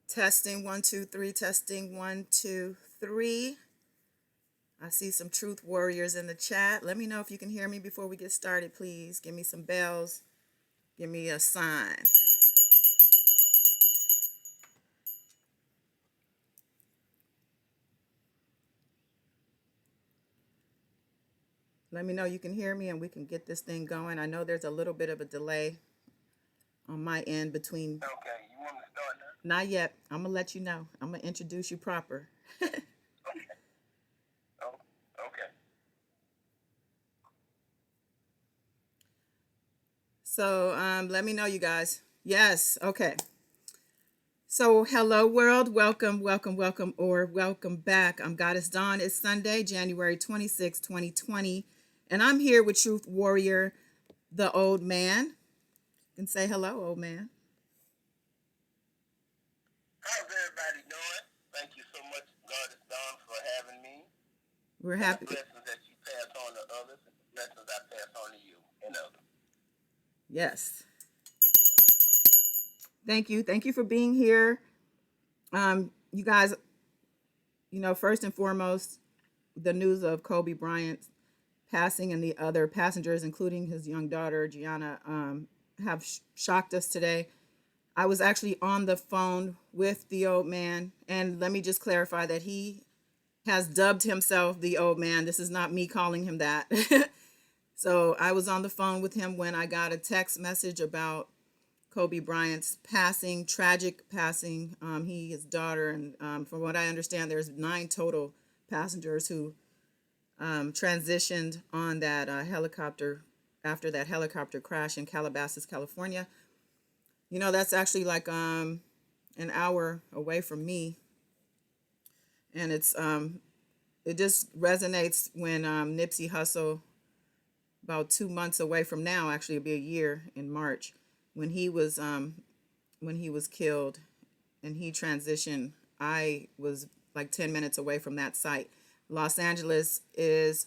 Testing one, two, three, testing one, two, three. I see some truth warriors in the chat. Let me know if you can hear me before we get started, please. Give me some bells. Give me a sign. Let me know you can hear me and we can get this thing going. I know there's a little bit of a delay on my end between. Okay, you want me to start now? Not yet. I'm going to let you know. I'm going to introduce you proper. Okay. Oh, okay. So let me know, you guys. Yes. Okay. So, hello, world. Welcome, welcome, welcome, or welcome back. I'm Goddess Dawn. It's Sunday, January 26, 2020. And I'm here with Truth Warrior, the old man. You can say hello, old man. How's everybody doing? Thank you so much, Goddess Dawn, for having me. We're And happy. the blessings that you pass on to others, and the blessings I pass on to you and others. Yes. Thank you. Thank you for being here. You guys, first and foremost, the news of Kobe Bryant passing and the other passengers, including his young daughter, Gianna, have shocked us today. I was actually on the phone with the old man, and let me just clarify that he has dubbed himself the old man. This is not me calling him that. So I was on the phone with him when I got a text message about Kobe Bryant's passing, tragic passing. His daughter, and from what I understand, there's 9 total passengers who transitioned on that helicopter after that helicopter crash in Calabasas, California. That's actually like an hour away from me, and it just resonates when Nipsey Hussle, about 2 months away from now, actually it'll be a year in March, when he was killed and he transitioned. I was like 10 minutes away from that site. Los Angeles is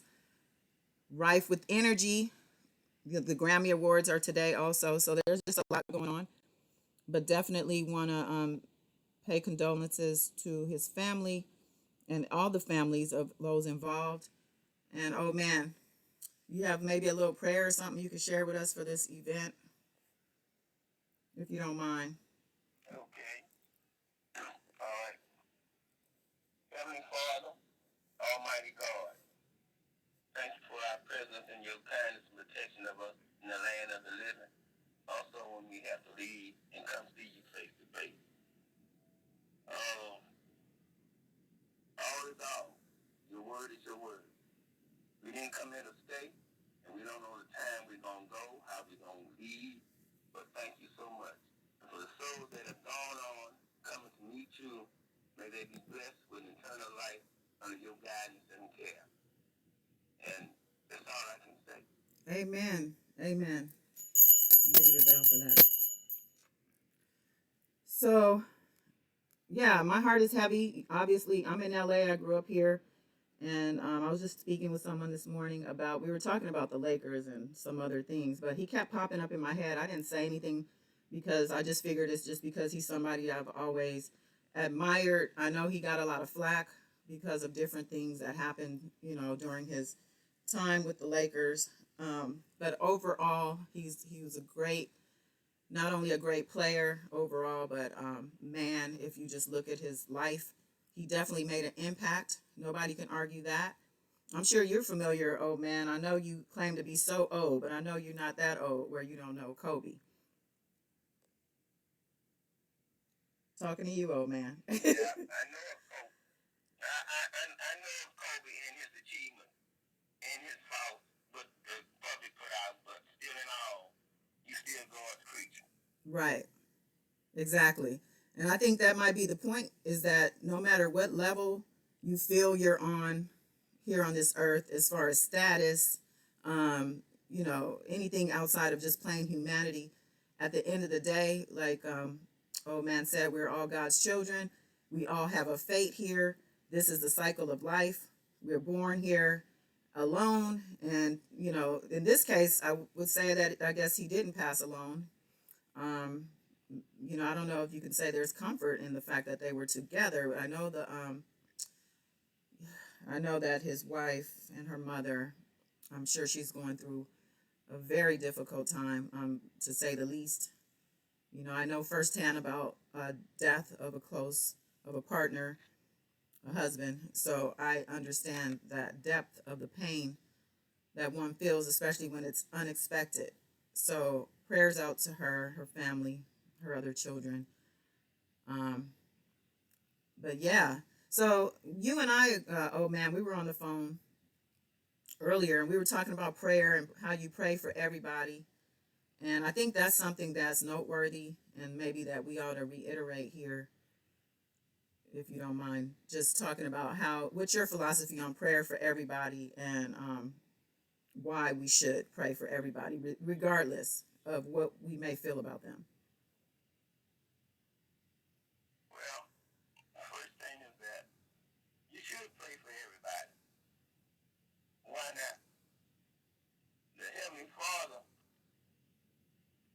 rife with energy. The Grammy Awards are today also, so there's just a lot going on. But definitely want to pay condolences to his family and all the families of those involved. And oh man, you have maybe a little prayer or something you can share with us for this event, if you don't mind. Okay. All right. Heavenly Father, Almighty God, thank you for our presence and your kindness and protection of us in the land of the living. Also, when we have to leave and come see you face to face. Um, all is all. Your word is your word. We didn't come here to stay, and we don't know the time we're going to go, how we're going to leave, but thank you so much. And for the souls that have gone on, coming to meet you, may they be blessed with eternal life under your guidance and care. And that's all I can say. Amen. Amen. I'll give you a bell for that. So, yeah, my heart is heavy. Obviously, I'm in LA. I grew up here. And I was just speaking with someone this morning we were talking about the Lakers and some other things, but he kept popping up in my head. I didn't say anything because I just figured it's just because he's somebody I've always admired. I know he got a lot of flack because of different things that happened, during his time with the Lakers. But overall, he was a great, not only a great player overall, but man, if you just look at his life, he definitely made an impact. Nobody can argue that. I'm sure you're familiar, old man. I know you claim to be so old, but I know you're not that old where you don't know Kobe. Talking to you, old man. Yeah, I know of Kobe. I know of Kobe and his achievements and his faults, but the public put out, but still in all, you still God's creature. Right. Exactly. And I think that might be the point, is that no matter what level you feel you're on here on this earth, as far as status, anything outside of just plain humanity, at the end of the day, like old man said, we're all God's children. We all have a fate here. This is the cycle of life. We're born here alone. And, in this case, I would say that I guess he didn't pass alone. Um, I don't know if you can say there's comfort in the fact that they were together. I know that his wife and her mother, I'm sure she's going through a very difficult time, to say the least. I know firsthand about death of a partner, a husband. So I understand that depth of the pain that one feels, especially when it's unexpected. So prayers out to her, her family, her other children. Um, but yeah, so you and I, oh man, we were on the phone earlier and we were talking about prayer and how you pray for everybody. And I think that's something that's noteworthy and maybe that we ought to reiterate here, if you don't mind, just talking about what's your philosophy on prayer for everybody and why we should pray for everybody, regardless of what we may feel about them. Well, first thing is that you should pray for everybody. Why not? The Heavenly Father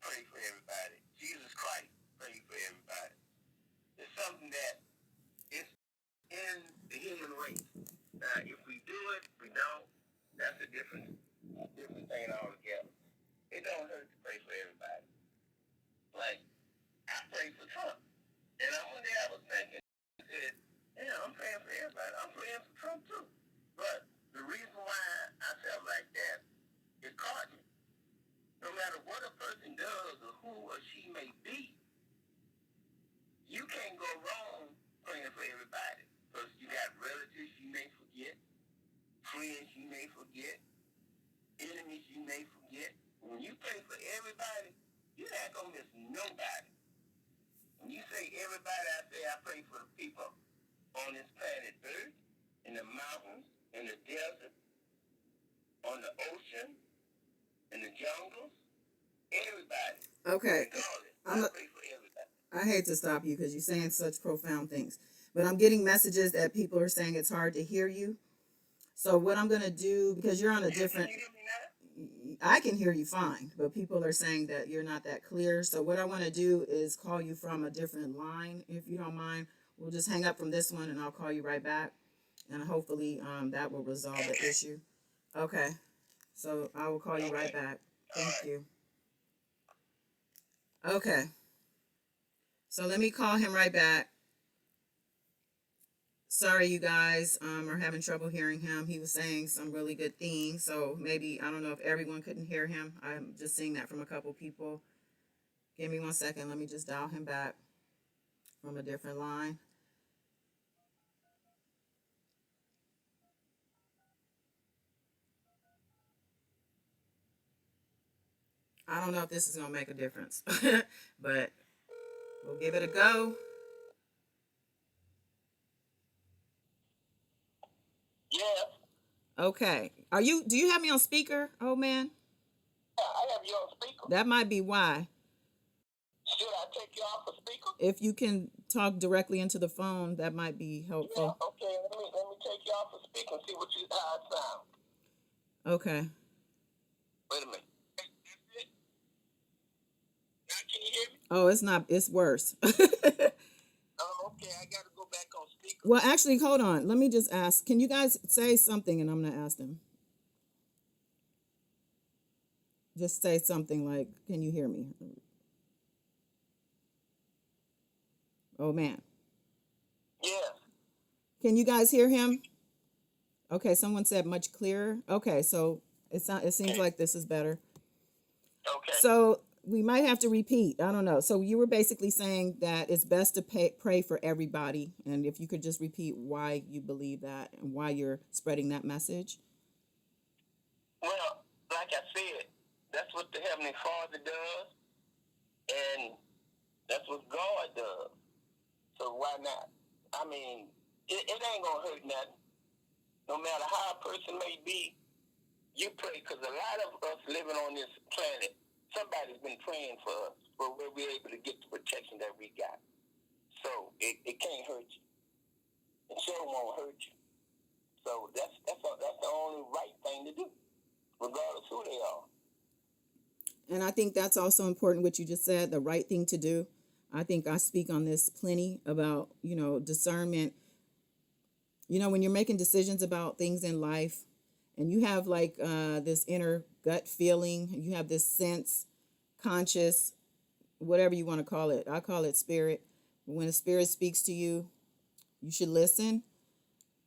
prayed for everybody. Jesus Christ prayed for everybody. It's something that is in the human race. Now, if we do it, we don't, that's a different thing altogether. It don't hurt to pray for everybody. Like, I pray for Trump. And one day I was thinking, I said, yeah, I'm praying for everybody. I'm praying for Trump too. But the reason why I felt like that, it caught me. No matter what a person does or who or she may be, you can't go wrong praying for everybody. Because you got relatives you may forget, friends you may forget, enemies you may forget. When you pray for everybody, you're not going to miss nobody. When you say everybody, I say I pray for the people on this planet Earth, in the mountains, in the desert, on the ocean, in the jungles, everybody. Okay. I pray for everybody. I hate to stop you because you're saying such profound things, but I'm getting messages that people are saying it's hard to hear you. So what I'm going to do, because you're on a different, Can you hear me now? I can hear you fine, but people are saying that you're not that clear. So what I want to do is call you from a different line, if you don't mind. We'll just hang up from this one and I'll call you right back. And hopefully that will resolve the issue. Okay. So I will call you right back. Thank you. Okay. So let me call him right back. Sorry, you guys are having trouble hearing him. He was saying some really good things. So maybe, I don't know if everyone couldn't hear him. I'm just seeing that from a couple people. Give me 1 second. Let me just dial him back from a different line. I don't know if this is going to make a difference, but we'll give it a go. Yes. Okay. Do you have me on speaker, old man? Yeah, I have you on speaker. That might be why. Should I take you off the speaker? If you can talk directly into the phone, that might be helpful. Yeah, okay. Let me take you off the speaker and see how it sounds. Okay. Wait a minute. That's it. Now can you hear me? Oh, it's not. It's worse. Oh, okay. I got to go back on speaker. Well, actually, hold on. Let me just ask. Can you guys say something, and I'm gonna ask them. Just say something like, "Can you hear me?" Oh man. Yes. Can you guys hear him? Okay. Someone said much clearer. Okay. So it seems like this is better. Okay. So we might have to repeat. I don't know. So you were basically saying that it's best to pray for everybody, and if you could just repeat why you believe that and why you're spreading that message. Well, like I said, that's what the Heavenly Father does, and that's what God does. So why not? I mean, it ain't gonna hurt nothing. No matter how a person may be, you pray, because a lot of us living on this planet, somebody's been praying for us, for where we're able to get the protection that we got. So it can't hurt you. It sure won't hurt you. So that's the only right thing to do, regardless who they are. And I think that's also important what you just said, the right thing to do. I think I speak on this plenty about, discernment. When you're making decisions about things in life and you have like this inner gut feeling, you have this sense, conscious, whatever you want to call it. I call it spirit. When a spirit speaks to you, you should listen.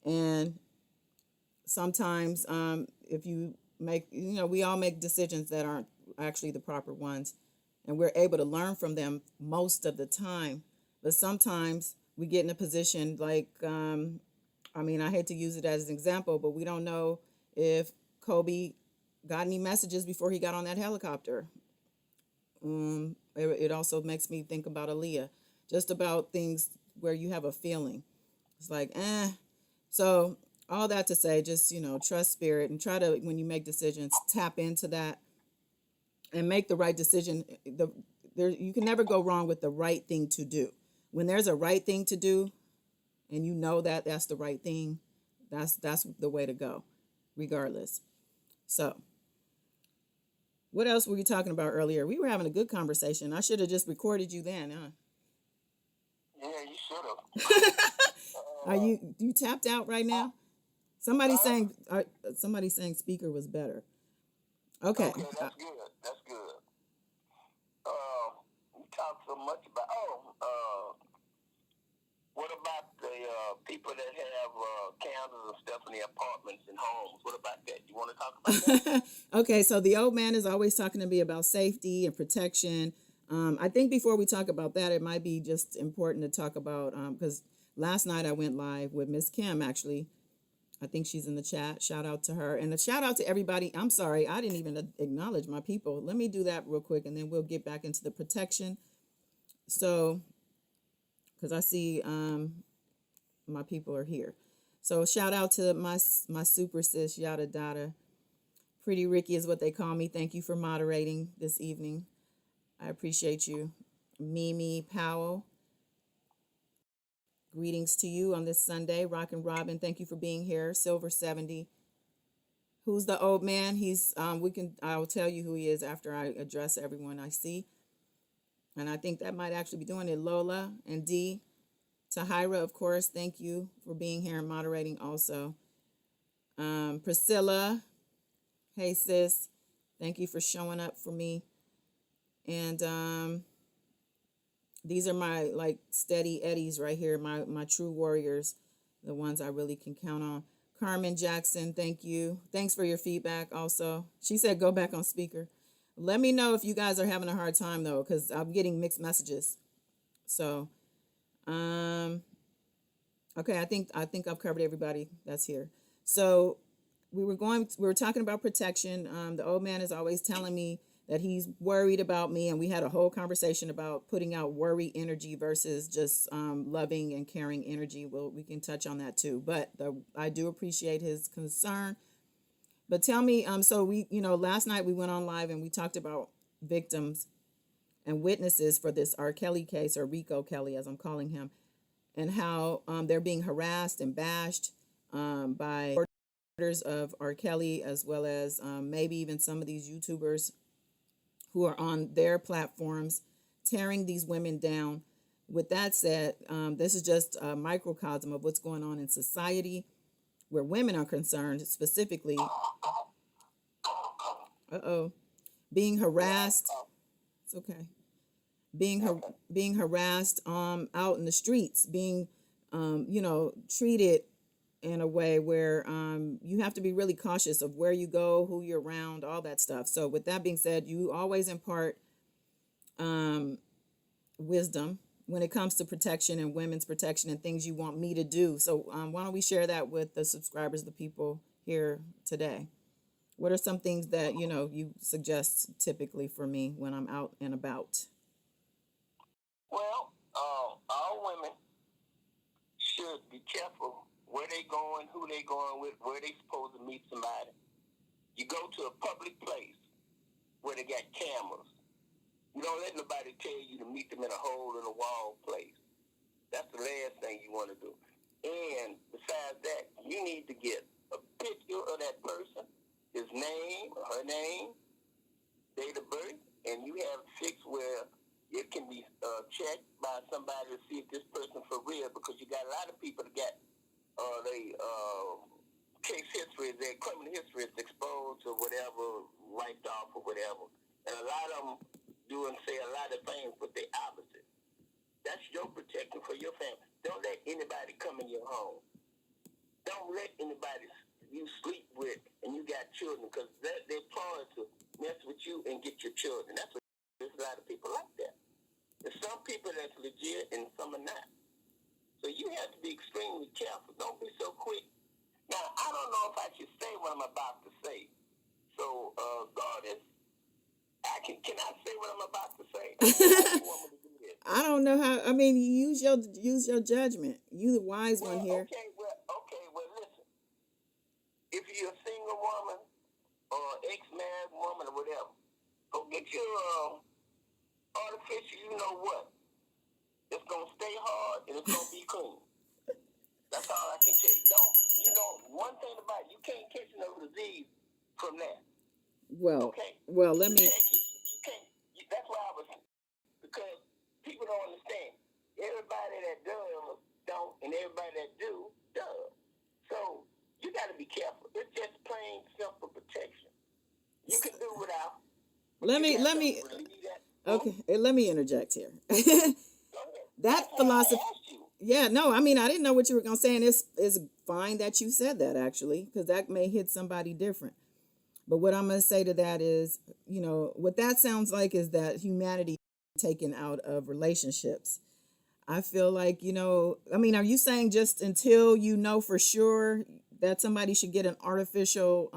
And sometimes if you make, we all make decisions that aren't actually the proper ones. And we're able to learn from them most of the time. But sometimes we get in a position like, I hate to use it as an example, but we don't know if Kobe got any messages before he got on that helicopter. It also makes me think about Aaliyah, just about things where you have a feeling. It's like, eh. So all that to say, just, trust spirit and try to, when you make decisions, tap into that and make the right decision. You can never go wrong with the right thing to do. When there's a right thing to do, and you know that that's the right thing, that's the way to go, regardless. So, what else were you talking about earlier? We were having a good conversation. I should have just recorded you then, huh? Yeah, you should have. Are you tapped out right now? Somebody saying speaker was better. Okay. Okay, that's good. That's good. We talk so much about. What about the people that have candles and stuff in their apartments and homes? What about that? You want to talk about that? Okay, so the old man is always talking to me about safety and protection. I think before we talk about that, it might be just important to talk about, because last night I went live with Miss Kim, actually. I think she's in the chat. Shout out to her. And a shout out to everybody. I'm sorry, I didn't even acknowledge my people. Let me do that real quick, and then we'll get back into the protection. So, because I see my people are here. So shout out to my super sis, Yada Dada. Pretty Ricky is what they call me. Thank you for moderating this evening. I appreciate you. Mimi Powell. Greetings to you on this Sunday. Rockin' Robin, thank you for being here. Silver 70. Who's the old man? I'll tell you who he is after I address everyone I see. And I think that might actually be doing it. Lola and Dee. Tahira, of course, thank you for being here and moderating also. Priscilla, hey sis, thank you for showing up for me. And these are my like steady eddies right here, my true warriors, the ones I really can count on. Carmen Jackson, thank you. Thanks for your feedback also. She said go back on speaker. Let me know if you guys are having a hard time though, because I'm getting mixed messages. So okay, I think I've covered everybody that's here. So we were talking about protection. The old man is always telling me that he's worried about me, and we had a whole conversation about putting out worry energy versus just loving and caring energy. Well, we can touch on that too, but I do appreciate his concern. But tell me, so we, last night we went on live and we talked about victims and witnesses for this R. Kelly case, or Rico Kelly, as I'm calling him, and how they're being harassed and bashed by supporters of R. Kelly, as well as maybe even some of these YouTubers who are on their platforms tearing these women down. With that said, this is just a microcosm of what's going on in society where women are concerned, specifically, being harassed. It's okay. Being harassed out in the streets, being treated in a way where you have to be really cautious of where you go, who you're around, all that stuff. So with that being said, you always impart wisdom when it comes to protection and women's protection and things you want me to do. So why don't we share that with the subscribers, the people here today? What are some things that, you suggest typically for me when I'm out and about? Well, all women should be careful where they going, who they going with, where they supposed to meet somebody. You go to a public place where they got cameras. You don't let nobody tell you to meet them in a hole in a wall place. That's the last thing you want to do. And besides that, you need to get a picture of that person, his name or her name, date of birth, and you have fixed where it can be checked by somebody to see if this person for real, because you got a lot of people that got they case history, their criminal history is exposed or whatever, wiped off or whatever. And a lot of them do and say a lot of things, but they opposite. That's your protection for your family. Don't let anybody come in your home. Don't let anybody you sleep with and you got children, because they're ploy to mess with you and get your children. That's what there's a lot of people like that. There's some people that's legit and some are not. So you have to be extremely careful. Don't be so quick. Now, I don't know if I should say what I'm about to say. So, God is, can I say what I'm about to say? How you want me to do this? I don't know how. I mean, use your judgment. You the wise one here. Well, listen. If you're a single woman or ex-married woman or whatever, go get your artificial, you know what? It's gonna stay hard and it's gonna be clean. That's all I can tell you. One thing about it, you can't catch no disease from that. Well, okay. Let me. You can't. That's why I was, because people don't understand. Everybody that does don't, and everybody that do does. So you got to be careful. It's just plain simple protection. You can do without. Let me. Okay, let me interject here. That philosophy. Yeah, no, I mean, I didn't know what you were gonna say, and it's fine that you said that, actually, because that may hit somebody different. But what I'm gonna say to that is, what that sounds like is that humanity taken out of relationships. I feel like, I mean, are you saying just until you know for sure that somebody should get an artificial,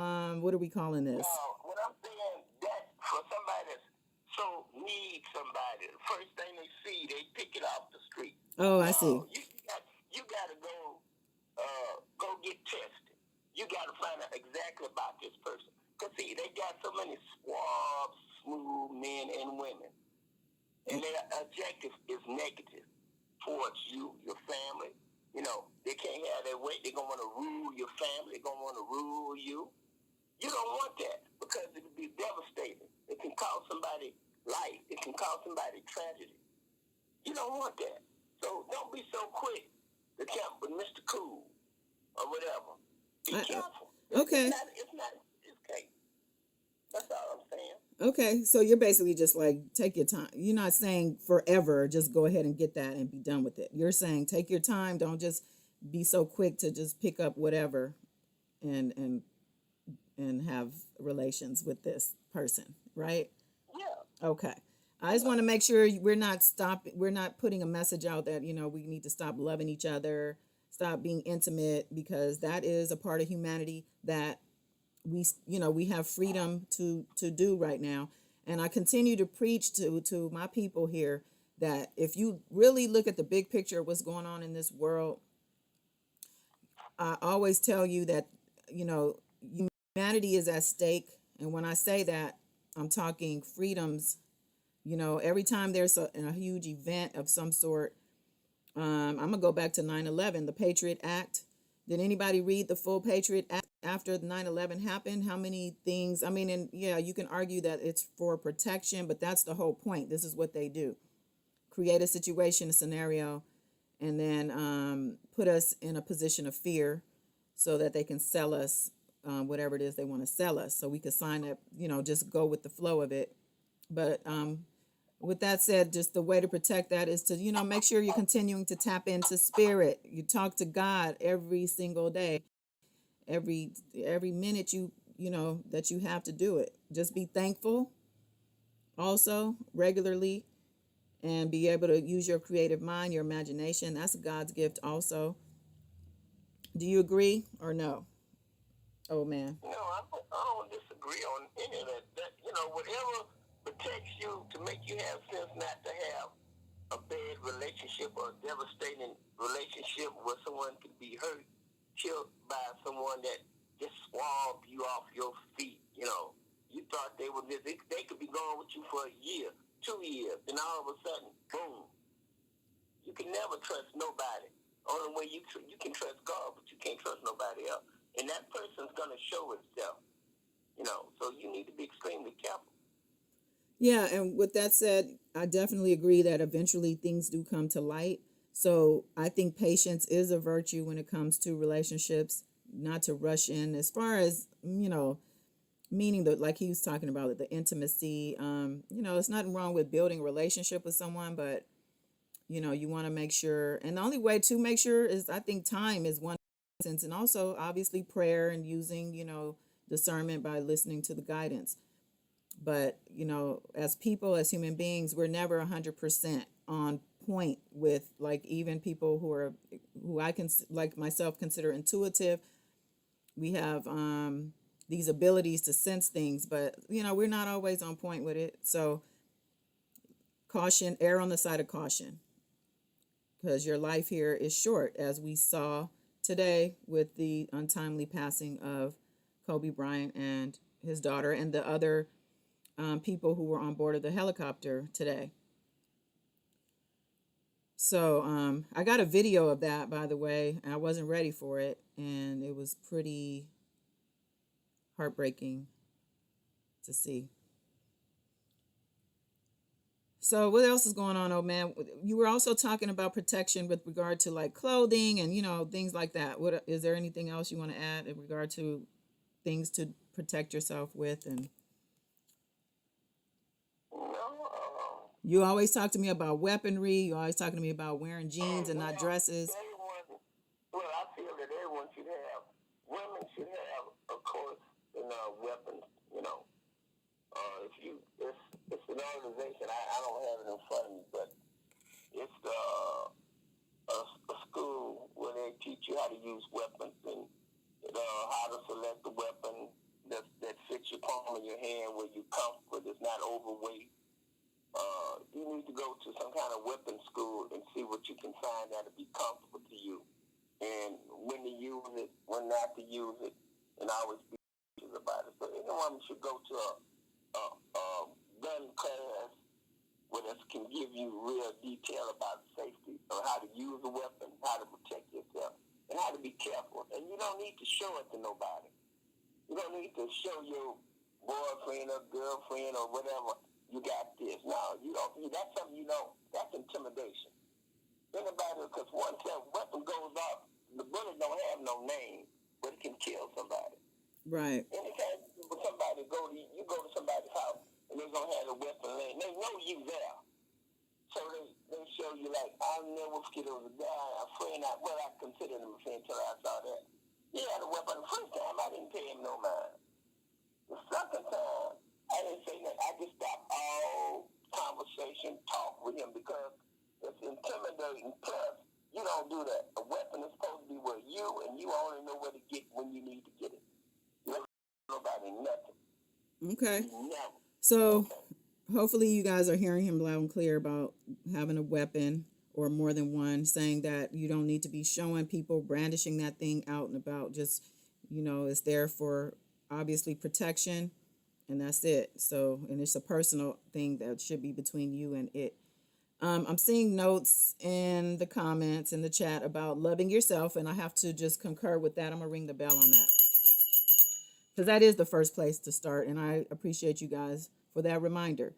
what are we calling this? No, what I'm saying, that for somebody that so needs somebody, the first thing they see, they pick it off the street. Oh, I see. You got to go get tested. You got to find out exactly about this person. Because, see, they got so many suave, smooth men and women. And their objective is negative towards you, your family. They can't have their way. They're going to want to rule your family. They're going to want to rule you. You don't want that, because it would be devastating. It can cost somebody life. It can cost somebody tragedy. You don't want that. So don't be so quick to jump with Mr. Cool or whatever. Be careful. Okay. It's okay. That's all I'm saying. Okay, so you're basically just like, take your time. You're not saying forever, just go ahead and get that and be done with it. You're saying take your time. Don't just be so quick to just pick up whatever and have relations with this person, right? Yeah. Okay. I just want to make sure we're not putting a message out that, we need to stop loving each other, stop being intimate, because that is a part of humanity that we have freedom to do right now. And I continue to preach to my people here that if you really look at the big picture of what's going on in this world, I always tell you that, humanity is at stake. And when I say that, I'm talking freedoms. Every time there's a huge event of some sort, I'm going to go back to 9/11, the Patriot Act. Did anybody read the full Patriot Act after 9/11 happened? How many things? I mean, and yeah, you can argue that it's for protection, but that's the whole point. This is what they do. Create a situation, a scenario, and then put us in a position of fear so that they can sell us whatever it is they want to sell us. So we could sign up, just go with the flow of it. But with that said, just the way to protect that is to, make sure you're continuing to tap into spirit. You talk to God every single day, every minute that you have to do it. Just be thankful also regularly, and be able to use your creative mind, your imagination. That's God's gift also. Do you agree or no? Oh, man. No, I don't disagree on any of that. Whatever protects you to make you have sense not to have a bad relationship or a devastating relationship where someone could be hurt, killed by someone that just swabbed you off your feet. You thought they were they could be going with you for a year, 2 years, and all of a sudden, boom. You can never trust nobody. Only way you can trust God, but you can't trust nobody else. And that person's going to show itself. So you need to be extremely careful. Yeah, and with that said, I definitely agree that eventually things do come to light. So I think patience is a virtue when it comes to relationships, not to rush in as far as, meaning that, like he was talking about, the intimacy. It's nothing wrong with building a relationship with someone, but you want to make sure, and the only way to make sure is, I think, time is one sense, and also obviously prayer and using, discernment by listening to the guidance. But as people, as human beings, we're never 100% on point with, like, even people who I can, like myself, consider intuitive. We have these abilities to sense things, but we're not always on point with it. So caution, err on the side of caution, because your life here is short, as we saw today with the untimely passing of Kobe Bryant and his daughter and the other people who were on board of the helicopter today. So I got a video of that, by the way. I wasn't ready for it, and it was pretty heartbreaking to see. So what else is going on, old man? You were also talking about protection with regard to, like, clothing and things like that. What is there anything else you want to add in regard to things to protect yourself with? And No, you always talk to me about weaponry. You always talking to me about wearing jeans and not dresses. everyone, well, I feel that everyone should have, women should have, of course, weapons, if you, it's an organization, I don't have it in front of me, but it's a school where they teach you how to use weapons and how to select the weapon that fits your palm of your hand where you're comfortable, it's not overweight. You need to go to some kind of weapon school and see what you can find that'll be comfortable to you, and when to use it, when not to use it, and always be about it. So anyone should go to a gun class where this can give you real detail about safety, or how to use a weapon, how to protect yourself, and how to be careful. And you don't need to show it to nobody. You don't need to show your boyfriend or girlfriend or whatever you got this. No, you don't. That's something you don't. That's intimidation. Anybody, because once that weapon goes off, the bullet don't have no name, but it can kill somebody. Right. Anytime somebody you go to somebody's house and they're gonna have a weapon laying, they know you there. So they show you, like, I'll never forget, it was a guy, a friend, I considered him a friend until I saw that. He had a weapon. The first time I didn't pay him no mind. The second time I didn't say nothing. I just stopped all conversation, talk with him, because it's intimidating. Plus, you don't do that. A weapon is supposed to be with you, and you only know where to get when you need to get it. You don't nobody nothing. Okay. Never. So hopefully you guys are hearing him loud and clear about having a weapon or more than one, saying that you don't need to be showing people brandishing that thing out and about. Just, it's there for obviously protection, and that's it. So, and it's a personal thing that should be between you and it. I'm seeing notes in the comments in the chat about loving yourself, and I have to just concur with that. I'm gonna ring the bell on that, because that is the first place to start, and I appreciate you guys for that reminder.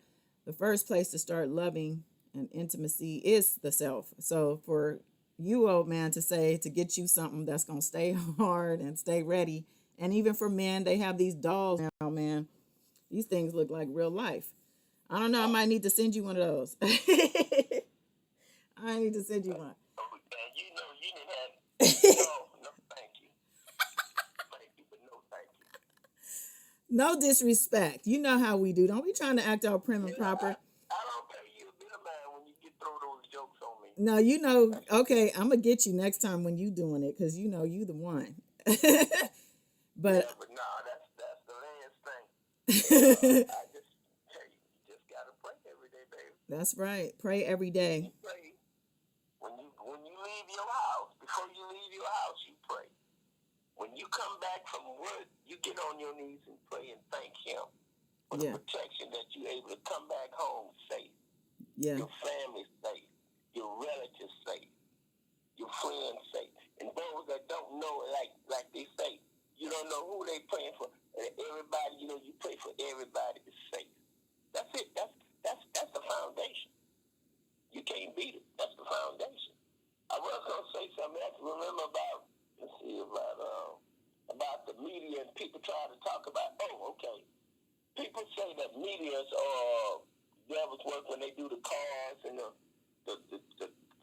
The first place to start loving and intimacy is the self. So for you, old man, to say, to get you something that's gonna stay hard and stay ready, and even for men, they have these dolls now, man. These things look like real life. I don't know. I might need to send you one of those. I need to send you one. You know, you didn't have. No, thank you. Thank you, but no, thank you. No disrespect. You know how we do. Don't be trying to act all prim and proper. I don't pay you a bit of mind when you get throw those jokes on me. No, okay, I'm gonna get you next time when you doing it, because you the one. But yeah, but no, that's the last thing. I just tell you just gotta pray every day, baby. That's right. Pray every day. You pray when you leave your house. Before you leave your house, you pray. When you come back from work, you get on your knees and pray and thank Him for the protection that you're able to come back home safe. Yeah. Your family's safe. Your relatives safe. Your friends safe. And those that don't know, like they say, you don't know who they praying for. Everybody, you pray for everybody is safe. That's it. That's devil's work when they do the cards and the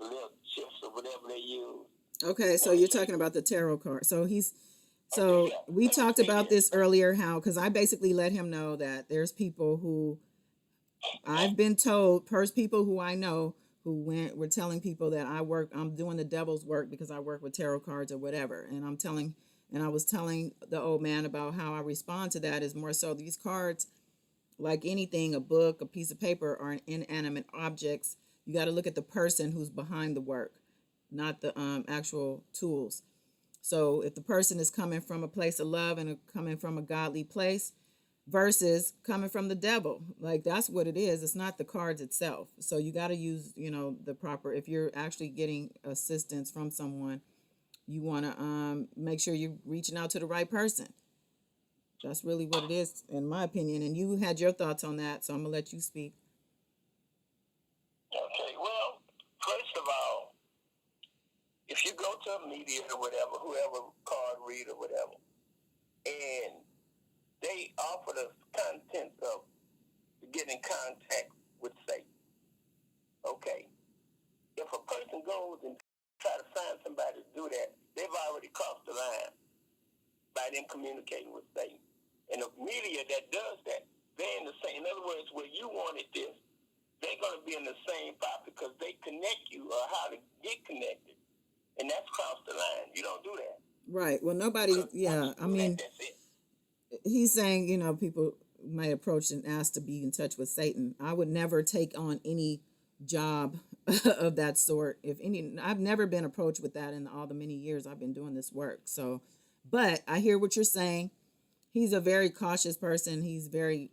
little chips or whatever they use. Okay, so you're talking about the tarot card. So Yeah. we talked about this earlier, how, because I basically let him know that there's people who I've been told, people who I know who were telling people that I'm doing the devil's work because I work with tarot cards or whatever. And I was telling the old man about how I respond to that is more so these cards, like anything, a book, a piece of paper, are inanimate objects. You got to look at the person who's behind the work, not the actual tools. So if the person is coming from a place of love and coming from a godly place versus coming from the devil, like that's what it is. It's not the cards itself. So you got to use, the proper, if you're actually getting assistance from someone, you want to make sure you're reaching out to the right person. That's really what it is, in my opinion. And you had your thoughts on that, so I'm gonna let you speak. Okay, well, first of all, if you go to a media or whatever, whoever card read or whatever, and they offer the content of getting in contact with Satan, okay, if a person goes and try to find somebody to do that, they've already crossed the line by them communicating with Satan. And the media that does that, they're in the same, in other words, where you wanted this, they're going to be in the same spot because they connect you or how to get connected. And that's cross the line. You don't do that. Right. Well, nobody, yeah. I mean, that's it. He's saying, people might approach and ask to be in touch with Satan. I would never take on any job of that sort. I've never been approached with that in all the many years I've been doing this work. So, but I hear what you're saying. He's a very cautious person. He's very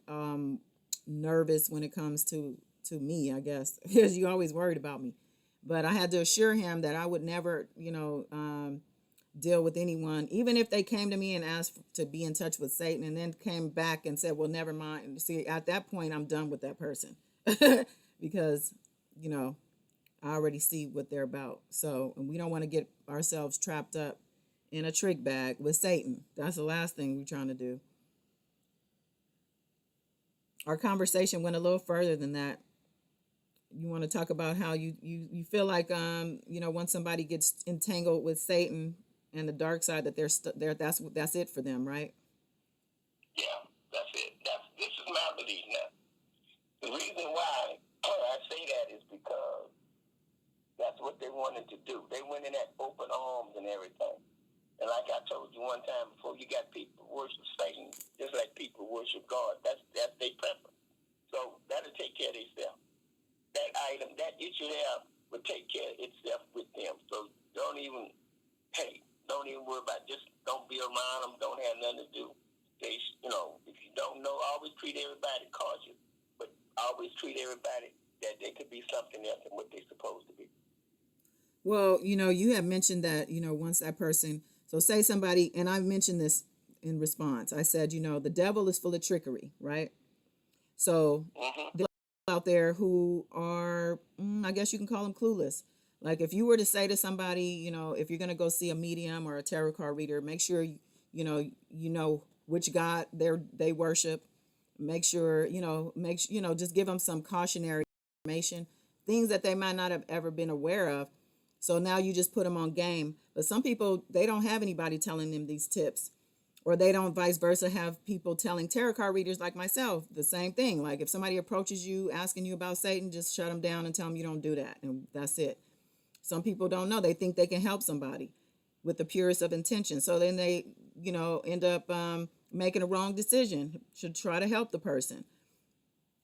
nervous when it comes to me, I guess, because you always worried about me. But I had to assure him that I would never, deal with anyone, even if they came to me and asked to be in touch with Satan and then came back and said, well, never mind. See, at that point, I'm done with that person because, I already see what they're about. So, and we don't want to get ourselves trapped up in a trick bag with Satan. That's the last thing we're trying to do. Our conversation went a little further than that. You want to talk about how you feel like, once somebody gets entangled with Satan and the dark side, that they're that's it for them, right? Yeah, that's it. This is my belief now. The reason why I say that is because that's what they wanted to do. They went in at open arms and everything. And like I told you one time before, you got people who worship Satan just like people worship God. That's their preference. So that'll take care of themselves. That item, that issue there will take care of itself with them. So don't even worry about, just don't be around them, don't have nothing to do. They, if you don't know, always treat everybody cautious, but always treat everybody that they could be something else than what they're supposed to be. Well, you have mentioned that, once that person, so say somebody, and I've mentioned this in response, I said, the devil is full of trickery, right? So out there who are, I guess you can call them clueless. Like if you were to say to somebody, if you're going to go see a medium or a tarot card reader, make sure you know which God they worship. Make sure just give them some cautionary information, things that they might not have ever been aware of. So now you just put them on game. But some people, they don't have anybody telling them these tips, or they don't vice versa have people telling tarot card readers like myself the same thing. Like if somebody approaches you asking you about Satan, just shut them down and tell them you don't do that, and that's it. Some people don't know. They think they can help somebody with the purest of intentions. So then they, end up making a wrong decision, should try to help the person.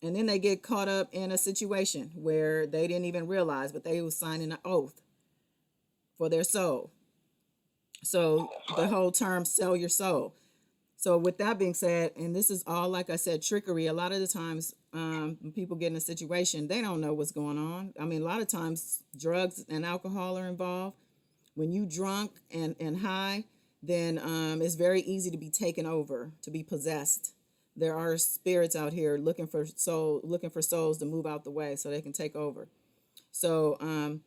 And then they get caught up in a situation where they didn't even realize, but they was signing an oath for their soul. So the whole term, sell your soul. So with that being said, and this is all, like I said, trickery. A lot of the times when people get in a situation, they don't know what's going on. I mean, a lot of times drugs and alcohol are involved. When you drunk and high, then it's very easy to be taken over, to be possessed. There are spirits out here looking for souls to move out the way so they can take over. So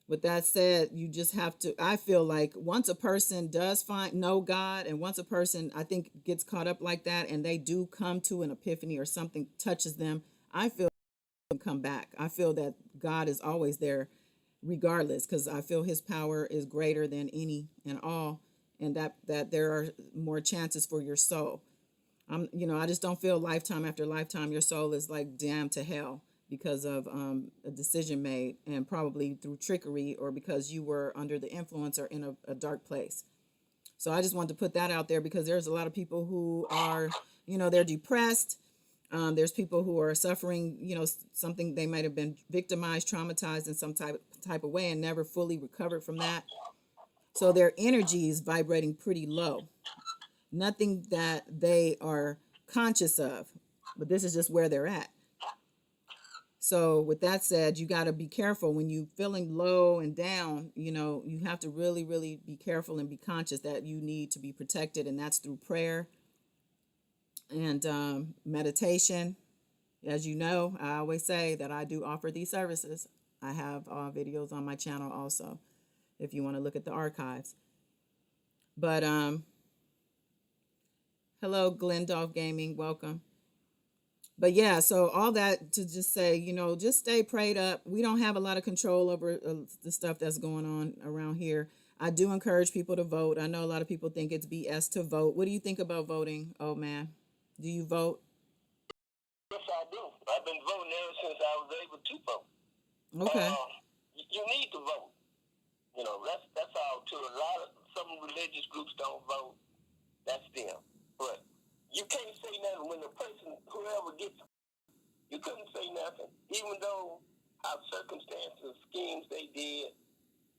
with that said, you just have to, I feel like once a person does know God, and once a person, I think, gets caught up like that and they do come to an epiphany or something touches them, I feel come back. I feel that God is always there regardless, because I feel his power is greater than any and all, and that there are more chances for your soul. I just don't feel lifetime after lifetime your soul is like damned to hell because of a decision made, and probably through trickery or because you were under the influence or in a dark place. So I just wanted to put that out there, because there's a lot of people who are, they're depressed. There's people who are suffering, something, they might have been victimized, traumatized in some type of way and never fully recovered from that. So their energy is vibrating pretty low. Nothing that they are conscious of, but this is just where they're at. So with that said, you got to be careful when you feeling low and down. You have to really, really be careful and be conscious that you need to be protected, and that's through prayer and meditation. As you know, I always say that I do offer these services. I have videos on my channel also, if you want to look at the archives. But hello, Glendolf Gaming, welcome. But yeah, so all that to just say, just stay prayed up. We don't have a lot of control over the stuff that's going on around here. I do encourage people to vote. I know a lot of people think it's BS to vote. What do you think about voting, old man? Do you vote? Yes, I do. I've been voting ever since I was able to vote. Okay. You need to vote. That's all. To a lot of some religious groups don't vote. That's them. But you can't say nothing when the person, whoever gets, you couldn't say nothing, even though our circumstances, schemes they did.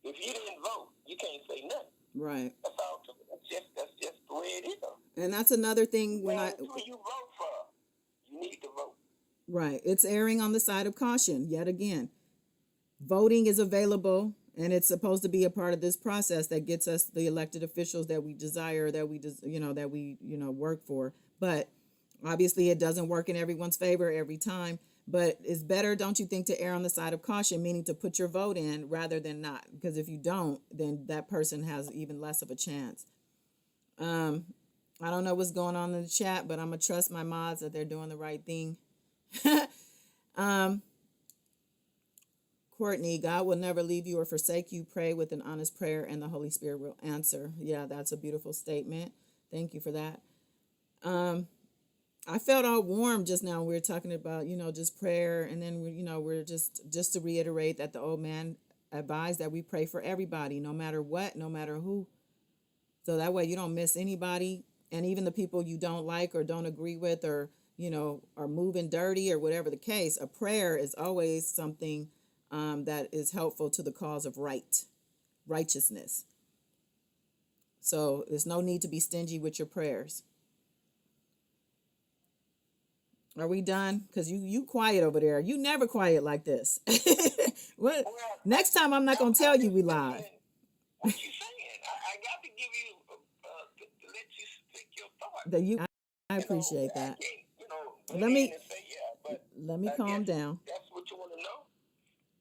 If you didn't vote, you can't say nothing. Right. That's all. That's just the way it is. And that's another thing who you vote for, you need to vote. Right. It's erring on the side of caution yet again. Voting is available, and it's supposed to be a part of this process that gets us the elected officials that we desire, that we work for. But obviously it doesn't work in everyone's favor every time. But it's better, don't you think, to err on the side of caution, meaning to put your vote in rather than not. Because if you don't, then that person has even less of a chance. I don't know what's going on in the chat, but I'm going to trust my mods that they're doing the right thing. Courtney, God will never leave you or forsake you. Pray with an honest prayer and the Holy Spirit will answer. Yeah, that's a beautiful statement. Thank you for that. I felt all warm just now. We were talking about, just prayer. And then, we're just to reiterate that the old man advised that we pray for everybody, no matter what, no matter who. So that way you don't miss anybody. And even the people you don't like or don't agree with, or, are moving dirty or whatever the case, a prayer is always something that is helpful to the cause of righteousness. So there's no need to be stingy with your prayers. Are we done? Because you quiet over there. You never quiet like this. What? Next time I'm not going to tell you we live. What you saying? I got to give you, to let you speak your thoughts. I appreciate that. Let me calm down. That's what you want to know.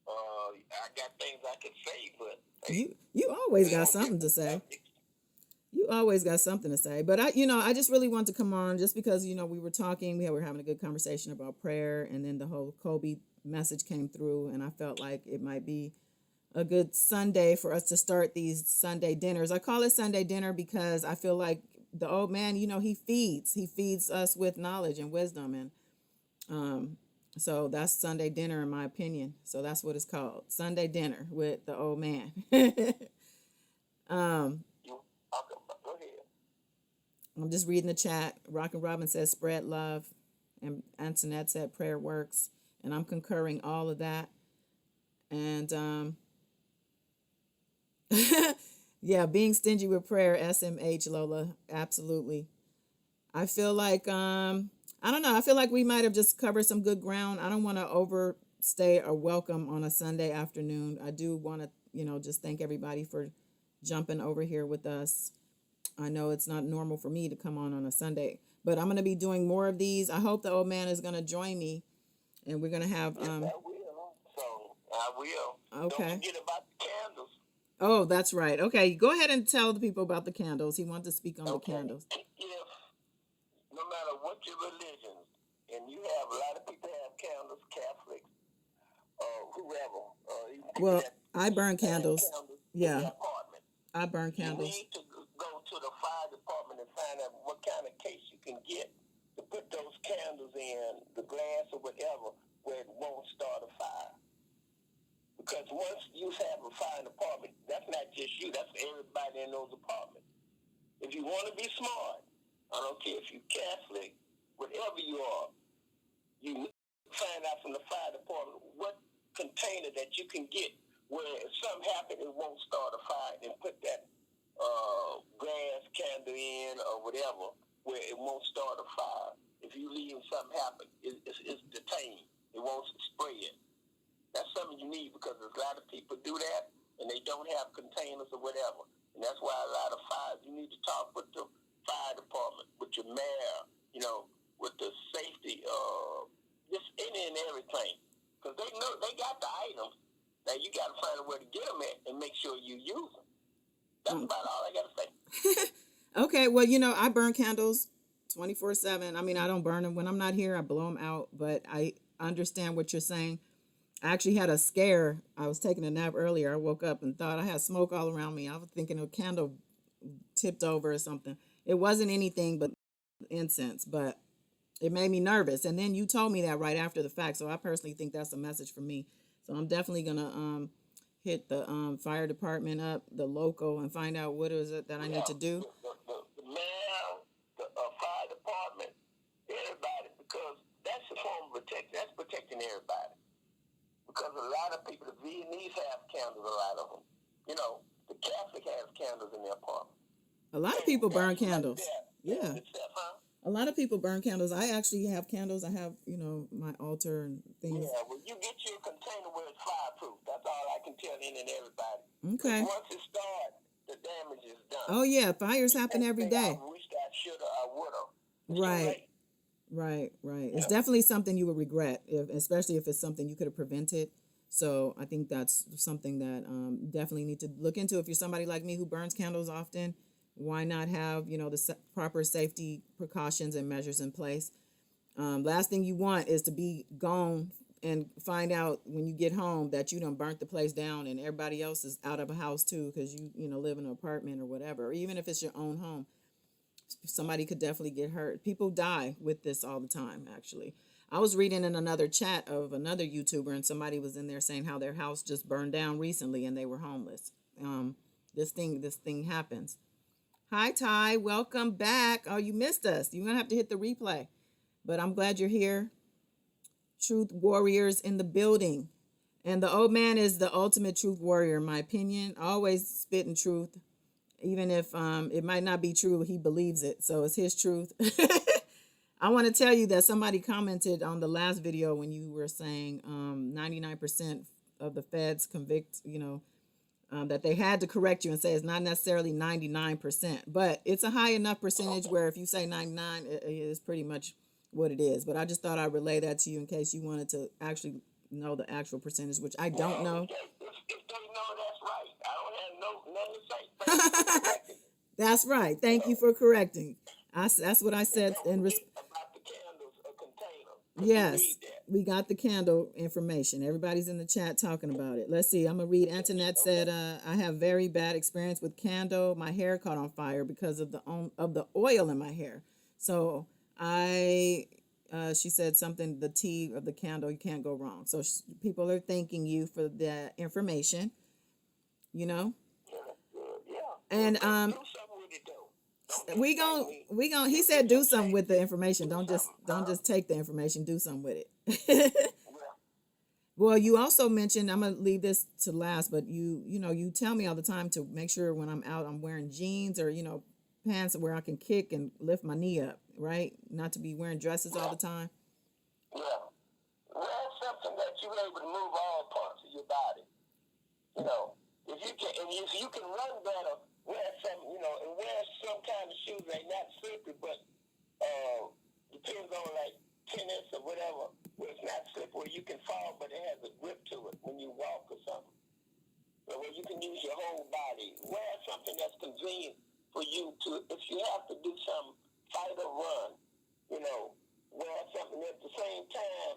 I got things I could say, but you always got something to say. You always got something to say. But I just really want to come on just because, we were talking, we were having a good conversation about prayer, and then the whole Kobe message came through, and I felt like it might be a good Sunday for us to start these Sunday dinners. I call it Sunday dinner because I feel like the old man, he feeds us with knowledge and wisdom. And so that's Sunday dinner in my opinion. So that's what it's called, Sunday dinner with the old man. I'm just reading the chat. Rockin' Robin says spread love, and Antoinette said prayer works, and I'm concurring all of that. And yeah, being stingy with prayer, SMH, Lola, absolutely. I feel like I don't know. I feel like we might have just covered some good ground. I don't want to overstay or welcome on a Sunday afternoon. I do want to, just thank everybody for jumping over here with us. I know it's not normal for me to come on a Sunday, but I'm going to be doing more of these. I hope the old man is going to join me, and we're going to have. Yes, I will. So I will. Okay. Don't forget about the candles. Oh, that's right. Okay, go ahead and tell the people about the candles. He wants to speak on the candles. If no matter what your religion, and you have a lot of people have candles, Catholics, whoever, even people Well, that I burn burn candles. candles in Yeah, their apartment. I burn You candles. need to go to the fire department and find out what kind of case you can get to put those candles in, the glass or whatever, where it won't start a fire. Because once you have a fire in the apartment, that's not just you, that's everybody in those apartments. If you want to be smart, I don't care if you're Catholic, whatever you are, you need to find out from the fire department what container that you can get where if something happens, it won't start a fire, and put that grass candle in or whatever where it won't start a fire. If you leave something happen, it's detained. It won't spread. That's something you need because there's a lot of people do that and they don't have containers or whatever. And that's why a lot of fires, you need to talk with the fire department, with your mayor, with the safety, just any and everything. Because they know they got the items. Now you got to find a way to get them at and make sure you use them. That's about all I got to say. Okay, well, I burn candles 24/7. I mean, I don't burn them when I'm not here. I blow them out, but I understand what you're saying. I actually had a scare. I was taking a nap earlier. I woke up and thought I had smoke all around me. I was thinking a candle tipped over or something. It wasn't anything but incense, but it made me nervous. And then you told me that right after the fact. So I personally think that's a message for me. So I'm definitely gonna hit the fire department up, the local, and find out what is it that I need to do. The mayor, the fire department, everybody, because that's a form of protection. That's protecting everybody. Because a lot of people, the Vietnamese have candles, a lot of them. The Catholic has candles in their apartment. A lot of people burn candles. Yeah. Except, huh? A lot of people burn candles. I actually have candles. I have, my altar and things. Yeah, well, you get your container where it's fireproof. That's all I can tell any and everybody. Okay. Once it starts, the damage is done. Oh, yeah. Fires happen every day. I wished I should have, I would have. Right. Right. It's definitely something you would regret, especially if it's something you could have prevented. So I think that's something that definitely need to look into. If you're somebody like me who burns candles often, why not have, the proper safety precautions and measures in place? Last thing you want is to be gone and find out when you get home that you done burnt the place down and everybody else is out of a house too because you live in an apartment or whatever. Or even if it's your own home, somebody could definitely get hurt. People die with this all the time, actually. I was reading in another chat of another YouTuber and somebody was in there saying how their house just burned down recently and they were homeless. This thing happens. Hi, Ty. Welcome back. Oh, you missed us. You're going to have to hit the replay. But I'm glad you're here. Truth warriors in the building. And the old man is the ultimate truth warrior, in my opinion. Always spitting truth. Even if it might not be true, he believes it. So it's his truth. I want to tell you that somebody commented on the last video when you were saying 99% of the feds convict, that they had to correct you and say it's not necessarily 99%, but it's a high enough percentage where if you say 99, it is pretty much what it is. But I just thought I'd relay that to you in case you wanted to actually know the actual percentage, which I don't know. If they know that's right, I don't have nothing to say. That's right. Thank you for correcting. That's what I said in response. About the candles, a container. Yes, we got the candle information. Everybody's in the chat talking about it. Let's see. I'm going to read. Antoinette said, I have very bad experience with candle. My hair caught on fire because of the oil in my hair. So she said something, the tea of the candle, you can't go wrong. So people are thanking you for the information, Yeah. And we gon' he said do something with the information. Don't just take the information, do something with it. Well, you also mentioned, I'm gonna leave this to last, but you tell me all the time to make sure when I'm out I'm wearing jeans or pants where I can kick and lift my knee up, right? Not to be wearing dresses all the time. Yeah. Wear something that you're able to move all parts of your body. If you can run better, wear some, and wear some kind of shoes that not slippery, but depends on like tennis or whatever, where it's not slippery, where you can fall, but it has a grip to it when you walk or something. So where you can use your whole body. Wear something that's convenient for you to, if you have to do something, fight or run, wear something at the same time.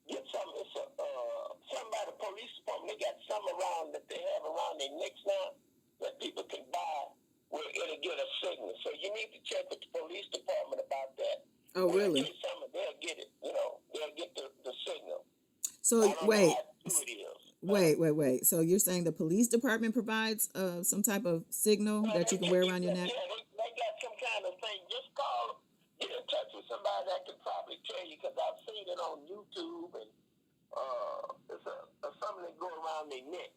Get something, something by the police Really? say something, they'll get it. They'll get the signal. So I don't know wait, how true it is. wait. So you're saying the police department provides some type of signal Well, that you can wear around your neck? yeah, they got some kind of thing. Just call, get in touch with somebody that can probably tell you, because I've seen it on YouTube, and it's something that go around their neck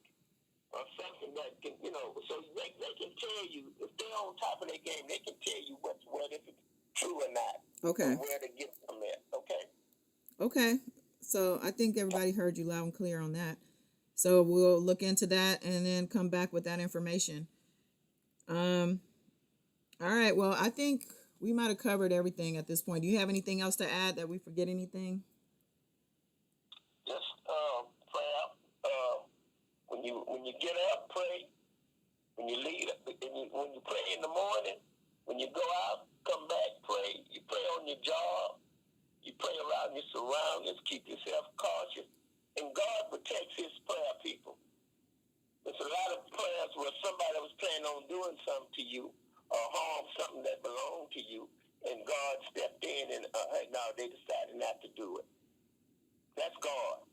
or something that can, so they can tell you, if they're on top of their game, they can tell you what's what, if it's true or not, Okay. or where to get from it. Okay. Okay. So I think everybody heard you loud and clear on that. So we'll look into that and then come back with that information. Um, all right. Well, I think we might have covered everything at this point. Do you have anything else to add that we forget anything? Just prayer. When you get up, pray. When you leave, when you pray in the morning, when you go out, come back, pray. You pray on your job. You pray around your surroundings. Keep yourself cautious. And God protects his prayer people. There's a lot of prayers where somebody was planning on doing something to you or harm something that belonged to you, and God stepped in and now they decided not to do it. That's God.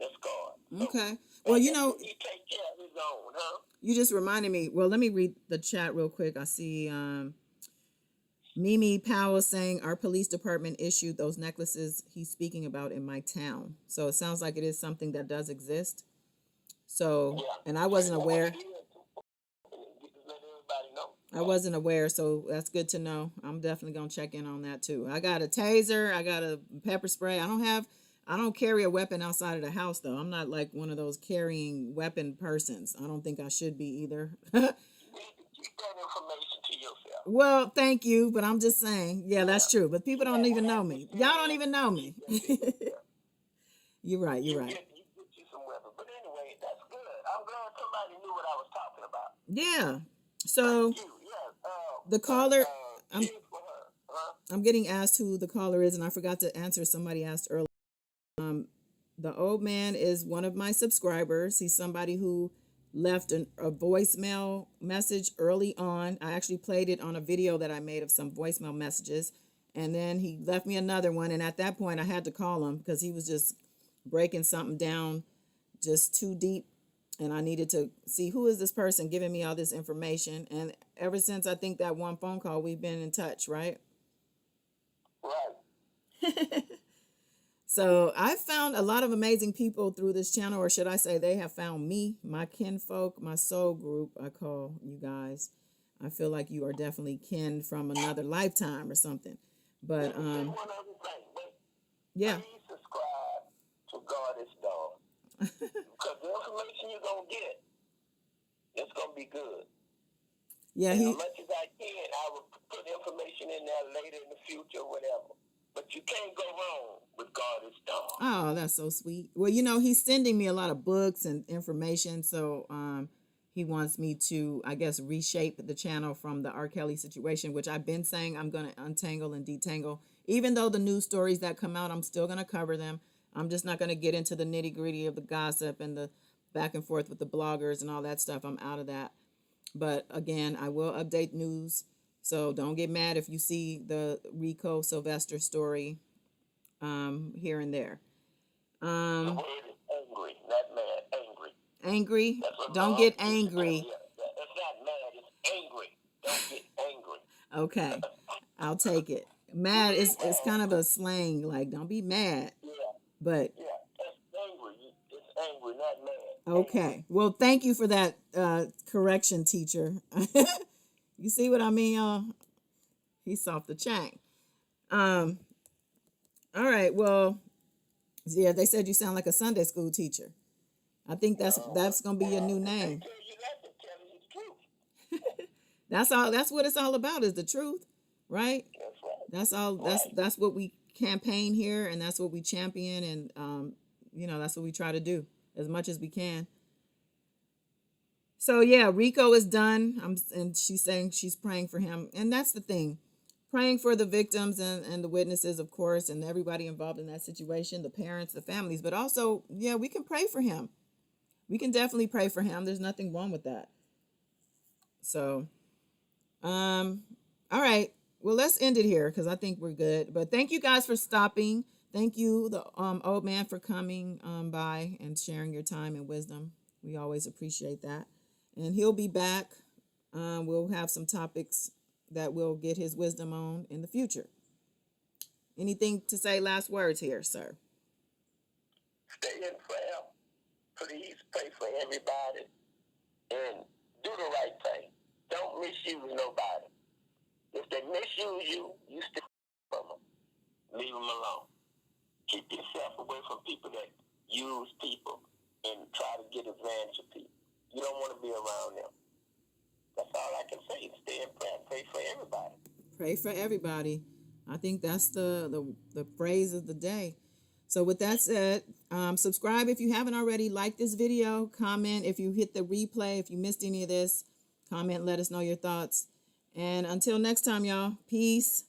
That's God. Okay. So, Well, he takes care of his own, huh? you just reminded me. Well, let me read the chat real quick. I see Mimi Powell saying our police department issued those necklaces he's speaking about in my town. So it sounds like it is something that does exist. So, Yeah. and I wasn't aware. Let everybody know. I wasn't aware, so that's good to know. I'm definitely gonna check in on that too. I got a taser, I got a pepper spray. I don't carry a weapon outside of the house though. I'm not like one of those carrying weapon persons. I don't think I should be either. You need to keep that information to yourself. Well, thank you, but I'm just saying, yeah, that's true. But people don't even know me. Y'all don't even know me. You're right. You're right. You get you some weapon. But anyway, that's good. I'm glad somebody knew what I was talking about. Yeah. So Thank you. Yeah. the caller, Cheers for her. Huh? I'm getting asked who the caller is, and I forgot to answer. Somebody asked earlier. The old man is one of my subscribers. He's somebody who left a voicemail message early on. I actually played it on a video that I made of some voicemail messages. And then he left me another one. And at that point, I had to call him because he was just breaking something down just too deep. And I needed to see who is this person giving me all this information. And ever since I think that one phone call, we've been in touch, right? Right. So I found a lot of amazing people through this channel, or should I say they have found me, my kinfolk, my soul group, I call you guys. I feel like you are definitely kin from another lifetime or something. But one other thing, but yeah. please subscribe to God is Dog. Because the information you're gonna get, it's gonna be good. Yeah, and as much as I can, I will put information in there later in the future, whatever. But you can't go wrong with God is Dog. Oh, that's so sweet. Well, he's sending me a lot of books and information, so he wants me to, I guess, reshape the channel from the R. Kelly situation, which I've been saying I'm going to untangle and detangle. Even though the news stories that come out, I'm still going to cover them. I'm just not going to get into the nitty gritty of the gossip and the back and forth with the bloggers and all that stuff. I'm out of that. But again, I will update news. So don't get mad if you see the Rico Sylvester story here and there. The word is angry, not mad. Angry. Angry? Don't get angry. It's not mad, it's angry. Don't get angry. Okay, I'll take it. Mad is kind of a slang, like don't be mad. Yeah. But yeah, it's angry. It's angry, not mad. Okay. Angry. Well, thank you for that correction, teacher. You see what I mean, y'all? He's off the chain. All right. Well, yeah, they said you sound like a Sunday school teacher. I think that's gonna be your new name. Tell you that to tell you the truth. That's all. That's what it's all about. Is the truth, right? That's right. That's all. That's what we campaign here, and that's what we champion, and that's what we try to do as much as we can. So yeah, Rico is done. And she's saying she's praying for him, and that's the thing, praying for the victims and the witnesses, of course, and everybody involved in that situation, the parents, the families, but also, yeah, we can pray for him. We can definitely pray for him. There's nothing wrong with that. So, all right. Well, let's end it here because I think we're good. But thank you guys for stopping. Thank you, the old man, for coming by and sharing your time and wisdom. We always appreciate that. And he'll be back. We'll have some topics that we'll get his wisdom on in the future. Anything to say? Last words here, sir. Stay in prayer. Please pray for everybody and do the right thing. Don't misuse nobody. If they misuse you, you stay from them. Leave them alone. Keep yourself away from people that use people and try to get advantage of people. You don't want to be around them. That's all I can say. Stay in prayer. Pray for everybody. Pray for everybody. I think that's the phrase of the day. So with that said, subscribe if you haven't already. Like this video. Comment if you hit the replay. If you missed any of this, comment. Let us know your thoughts. And until next time, y'all. Peace.